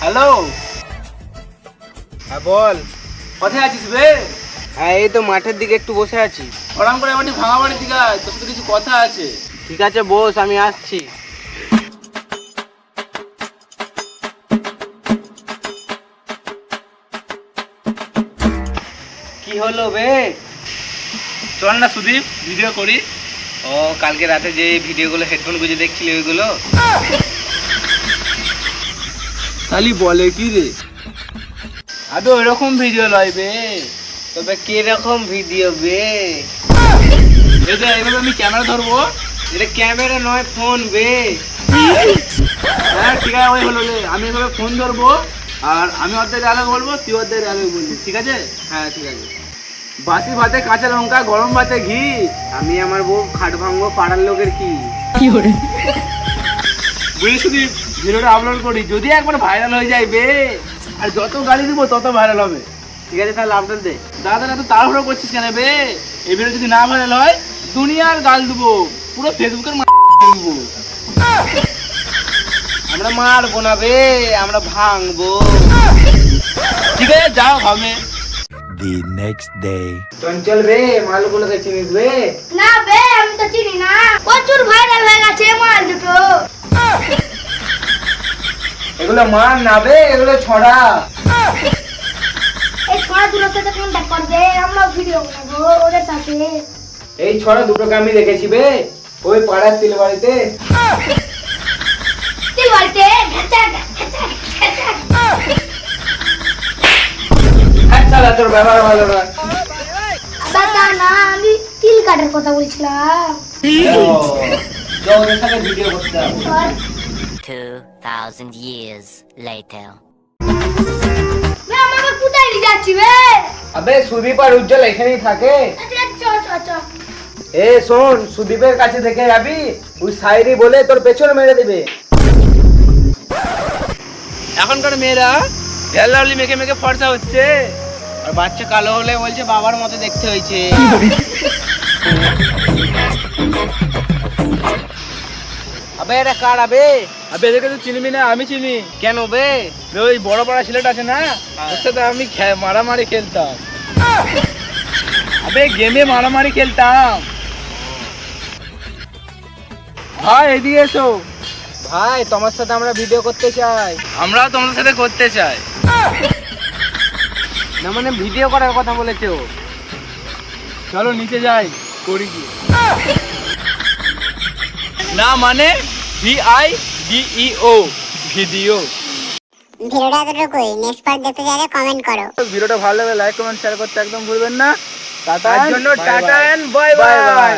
Hello, হ্যাঁ বল। কোথায় আছিস বে? হ্যাঁ এই তো মাঠের দিকে একটু বসে আছি। ওরম করে আমার ভাঙা বাড়ির দিকে আয়, তোর সাথে কিছু কথা আছে। ঠিক আছে বস, আমি আসছি। কি হলো বে? চল না সুদীপ, ভিডিও করি। ও কালকে রাতে যে ভিডিওগুলো হেডফোন গুঁজে দেখছিলি ওইগুলো? শালি বলে কি রে? আবে ওইরকম ভিডিও লয় বে। তবে কিরকম ভিডিও বে? এইভাবে আমি ক্যামেরা ধরবো। এটা ক্যামেরা নয়, ফোন বে। হ্যাঁ ঠিক আছে, ওই হলো রে। আমি এভাবে ফোন ধরবো আর আমি অর্ধেক ডায়লগ বলবো, তুই অর্ধেক ডায়লগ বলবি, ঠিক আছে? হ্যাঁ ঠিক আছে। বাসি ভাতে কাঁচা লঙ্কা, গরম ভাতে ঘি। আমি আমার বউ খাট ভাঙবো, পাড়ার লোকের কি? বুঝলি সুদীপ, ভিডিওটা আপলোড করি, যদি একবার ভাইরাল হয়ে যায় বে, আর যত গালি দিব তত ভাইরাল হবে। ঠিক আছে তাহলে আপডেট দে। দাদা এত তাড়াহুড়ো করছিস কেন বে? এই ভিডিও যদি না ভাইরাল হয়, দুনিয়ার গাল দেবো, পুরো ফেসবুকের দেবো। আমরা মারবো না বে, আমরা ভাঙবো। ঠিক আছে, যাও হবে। The next day. চঞ্চল বে, মালগুলোকে চিনিস বে? না বে, আমি তো চিনি না। প্রচুর ভাইরাল হয়ে গেছে মাল দুটো। এগুলো মার না বে, এগুলো ছড়া। এই ছড়া দুটোর সাথে কন্ট্যাক্ট করবে, আমরা ভিডিও বানাবো ওদের সাথে। এই ছড়া দুটোকে আমি দেখেছি বে, ওই পাড়ার তিল বাড়িতে। তুই বলতে ঘাটা ঘাটা ঘাটা। আচ্ছা তোর ব্যবহার ভালো না। বাবা না, আমি তিল কাটার কথা বলছিলাম। চল ওদের সাথে ভিডিও করতে হবে। 2,000 years later. বে, আমাকে কোথায় নিয়ে যাচ্ছি বে? আবে সুদীপ আর উজ্জ্বল এখানেই থাকে। আচ্ছা, চল চল চল। এ শোন, সুদীপের কাছে থেকে যাবি, ওই শায়রি বলে তোর পেছন মেরে দিবে। এখনকার মেয়েরা ভ্যালাউলি মেখে মেখে ফর্সা হচ্ছে। আর বাচ্চা কালো হলে বলছে বাবার মতো দেখতে হয়েছে। আবে এটা কার আবে? আবে এদেরকে তুই চিনবি না, আমি চিনি। কেন বে? ওই বড় পাড়া ছেলেটা আছে না, ওর সাথে আমি মারামারি খেলতাম। আবে গেমে মারামারি খেলতাম। ভাই এদিকে এসো, ভাই তোমার সাথে আমরা ভিডিও করতে চাই। আমরাও তোমাদের সাথে করতে চাই। না মানে ভিডিও করার কথা বলেছে ও। চলো নিচে যাই, করি কি না মানে VIDEO, ভিডিও। ভিডিওটা এতটুকুই। নেক্সট পার্ট দেখতে চাইলে কমেন্ট করো। ভিডিওটা ভালো লাগলে লাইক কমেন্ট শেয়ার করতে একদম ভুলবেন না। টাটা, তার জন্য tata and bye bye bye. By.